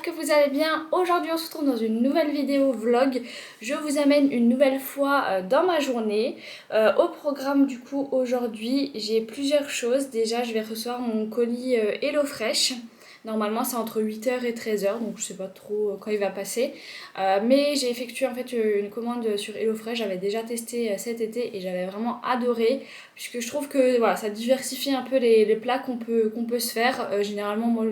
j'espère que vous allez bien. Aujourd'hui on se retrouve dans une nouvelle vidéo vlog. Je vous amène une nouvelle fois dans ma journée. Au programme du coup aujourd'hui j'ai plusieurs choses. Déjà je vais recevoir mon colis HelloFresh. Normalement c'est entre 8h et 13h, donc je sais pas trop quand il va passer. Mais j'ai effectué en fait une commande sur HelloFresh. J'avais déjà testé cet été et j'avais vraiment adoré. Puisque je trouve que voilà, ça diversifie un peu les plats qu'on peut se faire. Généralement moi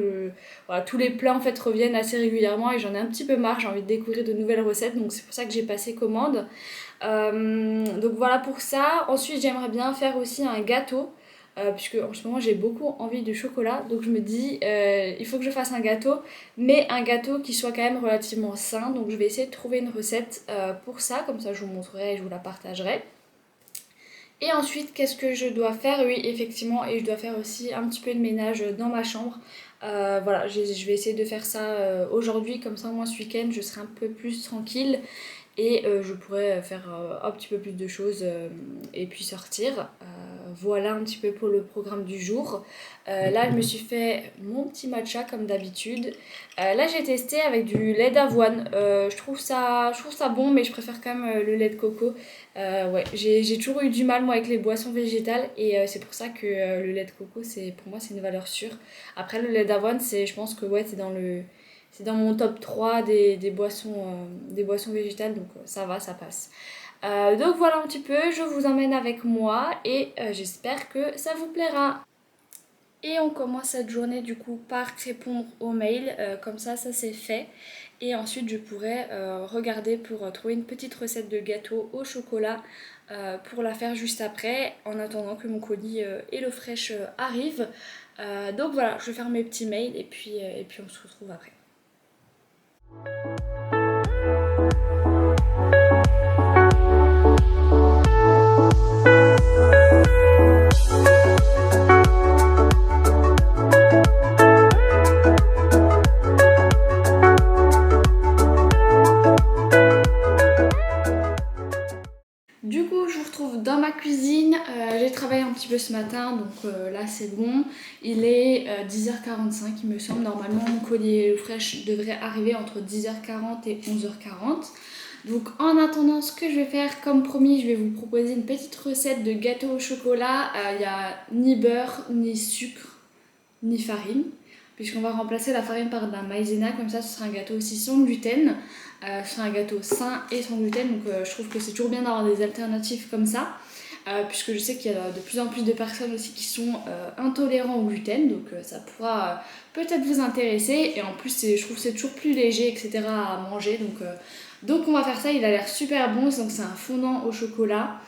voilà, tous les plats en fait reviennent assez régulièrement et j'en ai un petit peu marre, j'ai envie de découvrir de nouvelles recettes, donc c'est pour ça que j'ai passé commande. Donc voilà pour ça. Ensuite j'aimerais bien faire aussi un gâteau. Puisque en ce moment j'ai beaucoup envie de chocolat, donc je me dis il faut que je fasse un gâteau, mais un gâteau qui soit quand même relativement sain. Donc je vais essayer de trouver une recette pour ça, comme ça je vous montrerai et je vous la partagerai. Et ensuite, qu'est-ce que je dois faire? Oui, effectivement, et je dois faire aussi un petit peu de ménage dans ma chambre. Voilà, je vais essayer de faire ça aujourd'hui, comme ça, moi, ce week-end, je serai un peu plus tranquille et je pourrais faire un petit peu plus de choses et puis sortir. Voilà un petit peu pour le programme du jour. Là je me suis fait mon petit matcha comme d'habitude. Là j'ai testé avec du lait d'avoine. Je trouve ça bon, mais je préfère quand même le lait de coco. Ouais, j'ai toujours eu du mal moi avec les boissons végétales et c'est pour ça que le lait de coco pour moi c'est une valeur sûre. Après le lait d'avoine je pense que ouais c'est dans mon top 3 des boissons végétales, donc ça va, ça passe. Donc voilà un petit peu, je vous emmène avec moi et j'espère que ça vous plaira. Et on commence cette journée du coup par répondre aux mails, comme ça c'est fait. Et ensuite je pourrai regarder pour trouver une petite recette de gâteau au chocolat pour la faire juste après, en attendant que mon colis HelloFresh arrive. Donc voilà, je vais faire mes petits mails et puis on se retrouve après. Du coup, je vous retrouve dans ma cuisine. J'ai travaillé un petit peu ce matin, donc là c'est bon. Il est 10h45, il me semble. Normalement, mon colis fraîche devrait arriver entre 10h40 et 11h40. Donc en attendant, ce que je vais faire, comme promis, je vais vous proposer une petite recette de gâteau au chocolat. Il n'y a ni beurre, ni sucre, ni farine, puisqu'on va remplacer la farine par de la maïzena, comme ça ce sera un gâteau aussi sans gluten. Ce sera un gâteau sain et sans gluten, donc je trouve que c'est toujours bien d'avoir des alternatives comme ça, puisque je sais qu'il y a de plus en plus de personnes aussi qui sont intolérants au gluten, donc ça pourra peut-être vous intéresser, et en plus je trouve que c'est toujours plus léger, etc. à manger, donc on va faire ça. Il a l'air super bon, donc c'est un fondant au chocolat.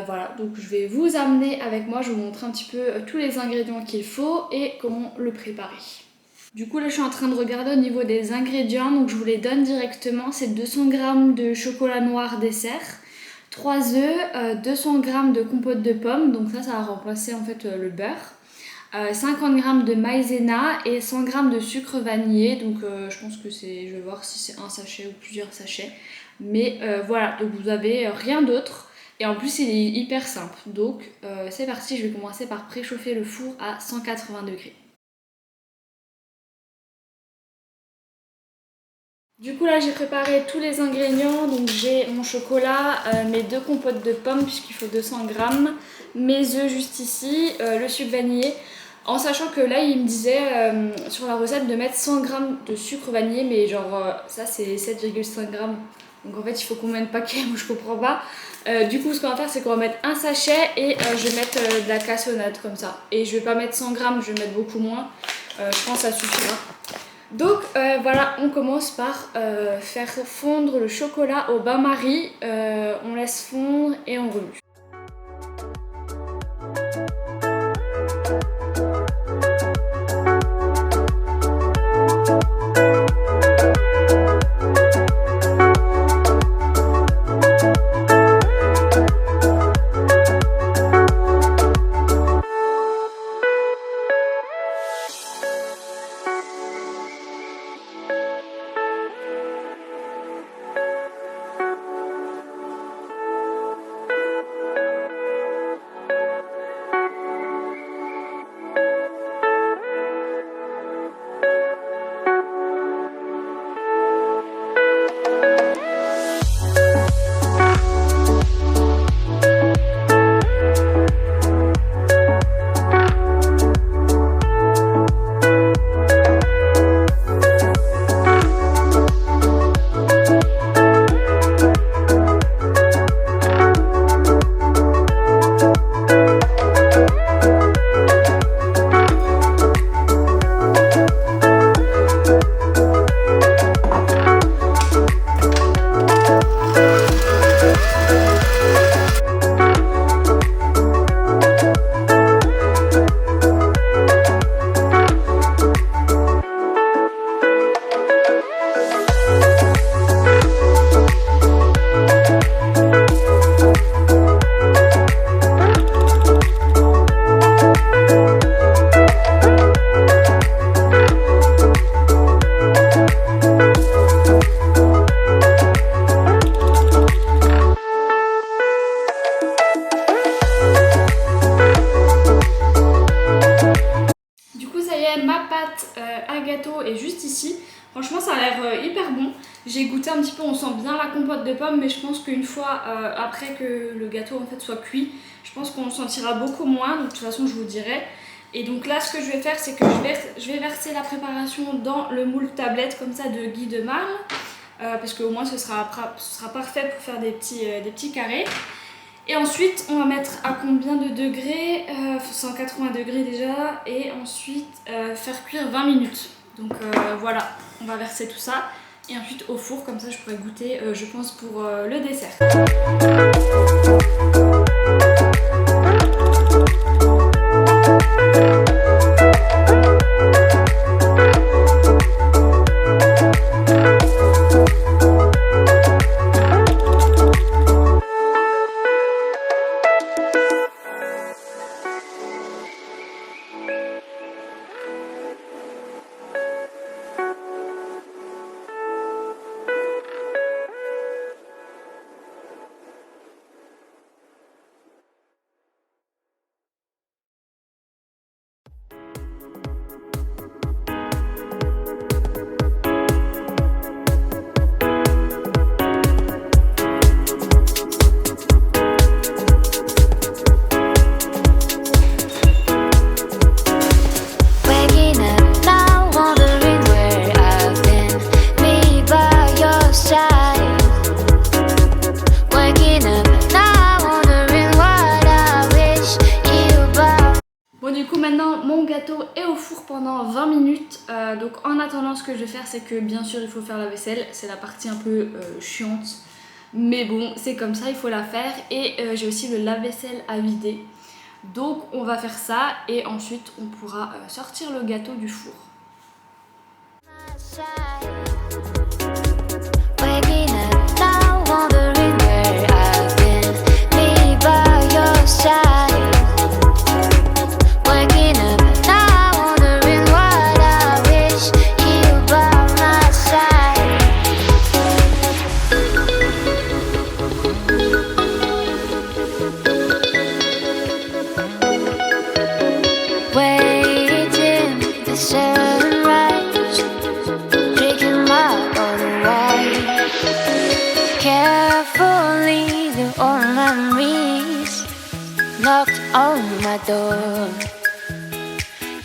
Voilà, donc je vais vous amener avec moi, je vous montre un petit peu tous les ingrédients qu'il faut et comment le préparer. Du coup là je suis en train de regarder au niveau des ingrédients, donc je vous les donne directement. C'est 200 g de chocolat noir dessert, 3 œufs, 200 g de compote de pommes, donc ça va remplacer en fait le beurre, 50 g de maïzena et 100 g de sucre vanillé, donc je pense que je vais voir si c'est un sachet ou plusieurs sachets, mais voilà, donc vous avez rien d'autre. Et en plus il est hyper simple, donc c'est parti, je vais commencer par préchauffer le four à 180 degrés. Du coup là j'ai préparé tous les ingrédients, donc j'ai mon chocolat, mes 2 compotes de pommes puisqu'il faut 200 g, mes œufs juste ici, le sucre vanillé, en sachant que là il me disait sur la recette de mettre 100 g de sucre vanillé, mais genre ça c'est 7,5 g, donc en fait il faut combien de paquets? Moi je comprends pas. Du coup ce qu'on va faire c'est qu'on va mettre un sachet et je vais mettre de la cassonade comme ça, et je vais pas mettre 100 g, je vais mettre beaucoup moins, je pense que ça suffira. Donc voilà, on commence par faire fondre le chocolat au bain-marie, on laisse fondre et on remue. à gâteau est juste ici. Franchement ça a l'air hyper bon. J'ai goûté un petit peu, on sent bien la compote de pommes, mais je pense qu'une fois après que le gâteau en fait soit cuit, je pense qu'on le sentira beaucoup moins, donc de toute façon je vous dirai. Et donc là ce que je vais faire, c'est que je vais verser la préparation dans le moule tablette comme ça de Guy de Marle, parce qu'au moins ce sera parfait pour faire des petits carrés. Et ensuite on va mettre à combien de degrés, 180 degrés déjà, et ensuite faire cuire 20 minutes. Donc voilà, on va verser tout ça et ensuite au four, comme ça je pourrais goûter je pense pour le dessert. Maintenant mon gâteau est au four pendant 20 minutes, donc en attendant ce que je vais faire c'est que bien sûr il faut faire la vaisselle, c'est la partie un peu chiante, mais bon c'est comme ça, il faut la faire. Et j'ai aussi le lave-vaisselle à vider, donc on va faire ça et ensuite on pourra sortir le gâteau du four. Carefully, the old memories knocked on my door.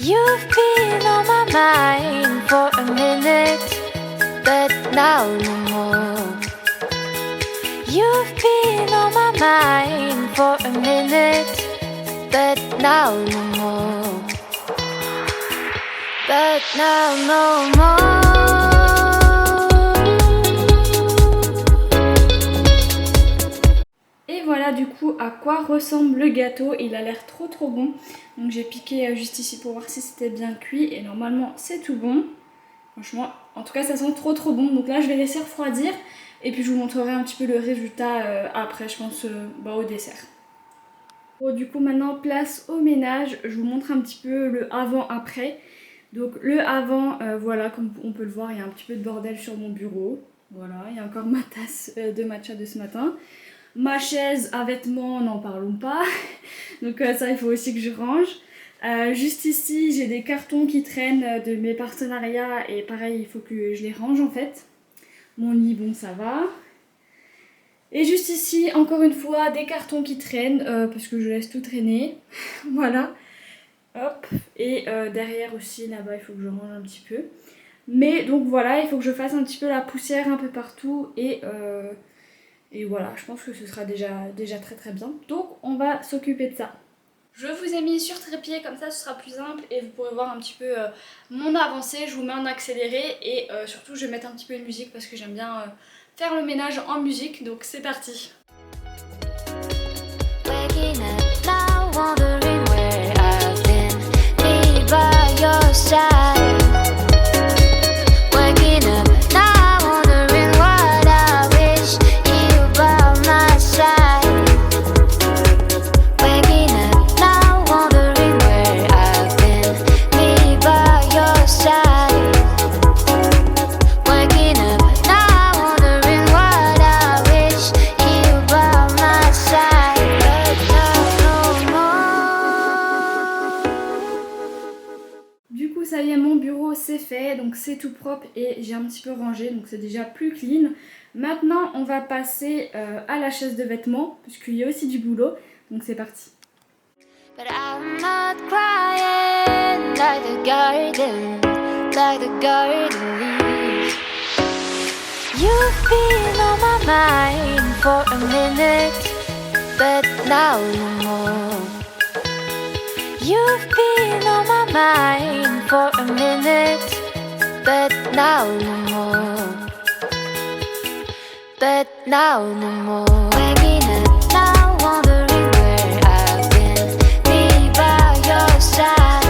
You've been on my mind for a minute, but now no more. You've been on my mind for a minute, but now no more. But now no more. Voilà du coup à quoi ressemble le gâteau, il a l'air trop bon. Donc j'ai piqué juste ici pour voir si c'était bien cuit et normalement c'est tout bon. Franchement en tout cas ça sent trop bon, donc là je vais laisser refroidir et puis je vous montrerai un petit peu le résultat après je pense au dessert. Bon, du coup maintenant place au ménage, je vous montre un petit peu le avant-après. Donc le avant, voilà comme on peut le voir il y a un petit peu de bordel sur mon bureau. Voilà, il y a encore ma tasse de matcha de ce matin. Ma chaise à vêtements, n'en parlons pas. Donc ça, il faut aussi que je range. Juste ici, j'ai des cartons qui traînent de mes partenariats. Et pareil, il faut que je les range en fait. Mon lit, bon, ça va. Et juste ici, encore une fois, des cartons qui traînent. Parce que je laisse tout traîner. Voilà. Hop. Et derrière aussi, là-bas, il faut que je range un petit peu. Mais donc voilà, il faut que je fasse un petit peu la poussière un peu partout. Et voilà, je pense que ce sera déjà très bien. Donc on va s'occuper de ça. Je vous ai mis sur trépied, comme ça ce sera plus simple et vous pourrez voir un petit peu mon avancée. Je vous mets en accéléré et surtout je vais mettre un petit peu de musique parce que j'aime bien faire le ménage en musique. Donc c'est parti. Waking up now, wondering what I wish you ça y est, mon bureau c'est fait, donc c'est tout propre et j'ai un petit peu rangé, donc c'est déjà plus clean. Maintenant on va passer à la chaise de vêtements, puisqu'il y a aussi du boulot, donc c'est parti. But I'm not crying like the garden leaves. You've been on my mind for a minute, but now no more. You've been on my mind for a minute, but now no more. But now no more. Waking up now, wondering where I've been. Me by your side.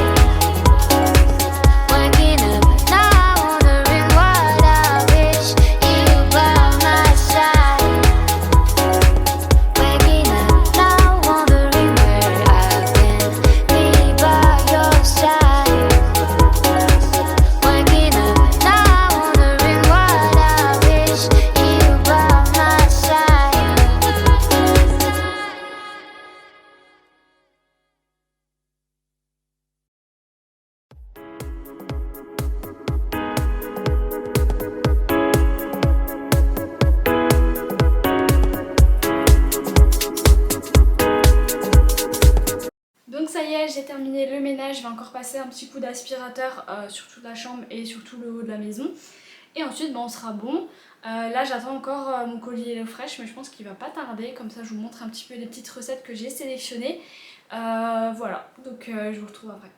Waking up now, wondering what I wish you by my side. Waking up now, wondering where I've been. Me by your side. Waking up now, wondering what I wish you by my side. Donc ça y est, j'ai terminé le ménage, je vais encore passer un petit coup d'aspirateur sur toute la chambre et sur tout le haut de la maison. Et ensuite on sera bon. Là j'attends encore mon colis HelloFresh, mais je pense qu'il va pas tarder, comme ça je vous montre un petit peu les petites recettes que j'ai sélectionnées. Voilà, donc je vous retrouve après.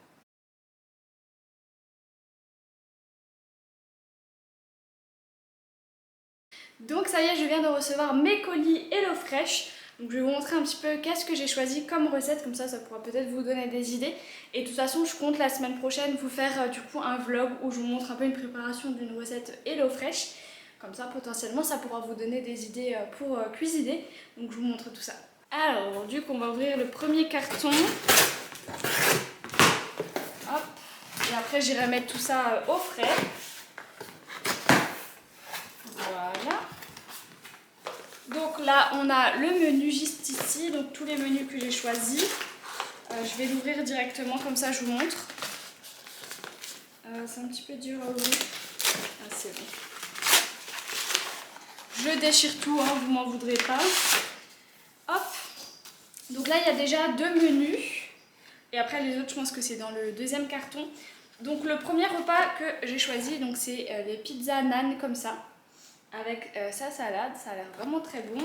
Donc ça y est, je viens de recevoir mes colis HelloFresh. Donc je vais vous montrer un petit peu qu'est-ce que j'ai choisi comme recette, comme ça pourra peut-être vous donner des idées. Et de toute façon je compte la semaine prochaine vous faire du coup un vlog où je vous montre un peu une préparation d'une recette HelloFresh. Comme ça potentiellement ça pourra vous donner des idées pour cuisiner. Donc je vous montre tout ça. Alors du coup on va ouvrir le premier carton. Hop. Et après j'irai mettre tout ça au frais. Voilà. Donc là on a le menu juste ici, donc tous les menus que j'ai choisis. Je vais l'ouvrir directement, comme ça je vous montre. C'est un petit peu dur à ouvrir. Ah c'est bon. Je déchire tout, hein, vous m'en voudrez pas. Hop. Donc là il y a déjà 2 menus. Et après les autres je pense que c'est dans le deuxième carton. Donc le premier repas que j'ai choisi, donc c'est les pizzas nan comme ça. Avec sa salade, ça a l'air vraiment très bon.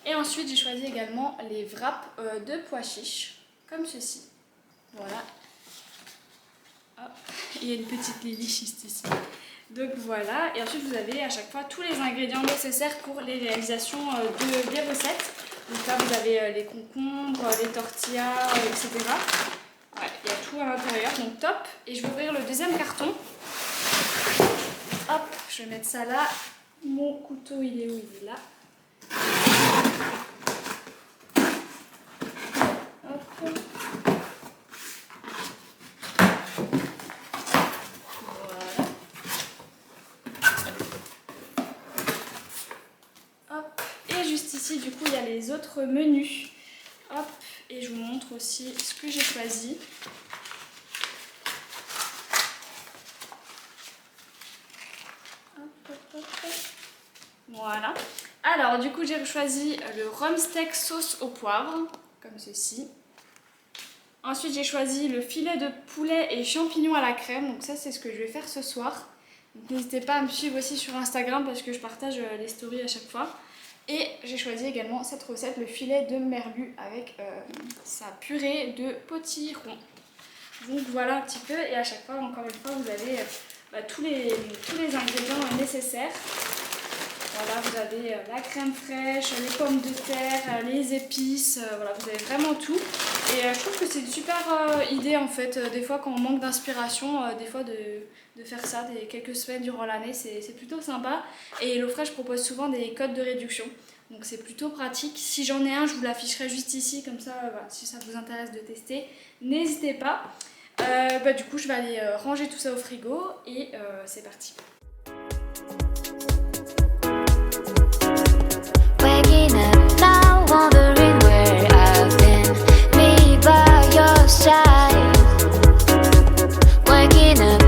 Et ensuite j'ai choisi également les wraps de pois chiches, comme ceci. Voilà. Hop. Il y a une petite Lily juste ici. Donc voilà, et ensuite vous avez à chaque fois tous les ingrédients nécessaires pour les réalisations des recettes. Donc là vous avez les concombres, les tortillas, etc. Ouais, il y a tout à l'intérieur, donc top. Et je vais ouvrir le deuxième carton. Hop, je vais mettre ça là. Mon couteau il est où? Il est là. Hop. Voilà. Hop. Et juste ici du coup il y a les autres menus. Hop. Et je vous montre aussi ce que j'ai choisi. Voilà. Alors du coup j'ai choisi le rhum steak sauce au poivre, comme ceci. Ensuite j'ai choisi le filet de poulet et champignons à la crème, donc ça c'est ce que je vais faire ce soir. N'hésitez pas à me suivre aussi sur Instagram parce que je partage les stories à chaque fois. Et j'ai choisi également cette recette, le filet de merlu avec sa purée de potiron. Donc voilà un petit peu, et à chaque fois, encore une fois, vous avez tous les ingrédients nécessaires. Voilà, vous avez la crème fraîche, les pommes de terre, les épices, voilà, vous avez vraiment tout. Et je trouve que c'est une super idée en fait, des fois quand on manque d'inspiration, des fois de faire ça quelques semaines durant l'année, c'est plutôt sympa. Et HelloFresh propose souvent des codes de réduction, donc c'est plutôt pratique. Si j'en ai un, je vous l'afficherai juste ici, comme ça, voilà, si ça vous intéresse de tester, n'hésitez pas. Du coup, je vais aller ranger tout ça au frigo et c'est parti. Waking up now, wondering where I've been. Me by your side. Waking up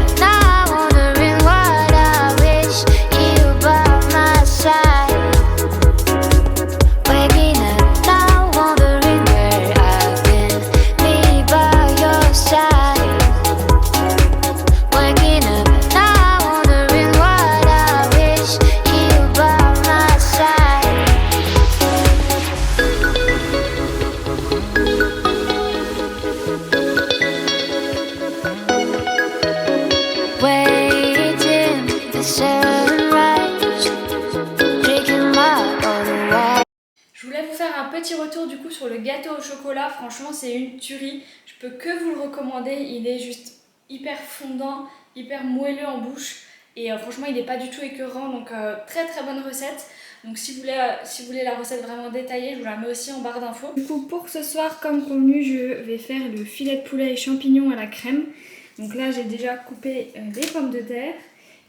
pour le gâteau au chocolat, franchement c'est une tuerie. Je peux que vous le recommander, il est juste hyper fondant, hyper moelleux en bouche. Et franchement il n'est pas du tout écœurant, donc très très bonne recette. Donc si vous voulez la recette vraiment détaillée, je vous la mets aussi en barre d'infos. Du coup pour ce soir, comme convenu, je vais faire le filet de poulet et champignons à la crème. Donc là j'ai déjà coupé les pommes de terre.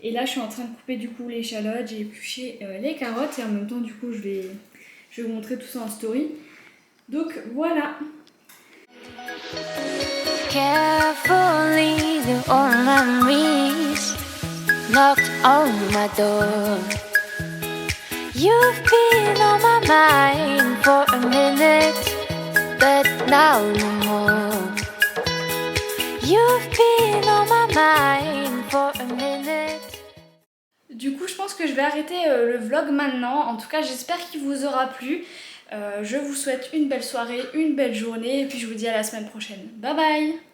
Et là je suis en train de couper du coup l'échalote, j'ai épluché les carottes et en même temps du coup je vais vous montrer tout ça en story. Donc voilà. Carefully, the old memories knocked on my door. You've been on my mind for a minute, but now no more. You've been on my mind for a minute. Du coup je pense que je vais arrêter le vlog maintenant. En tout cas j'espère qu'il vous aura plu. Je vous souhaite une belle soirée, une belle journée et puis je vous dis à la semaine prochaine. Bye bye!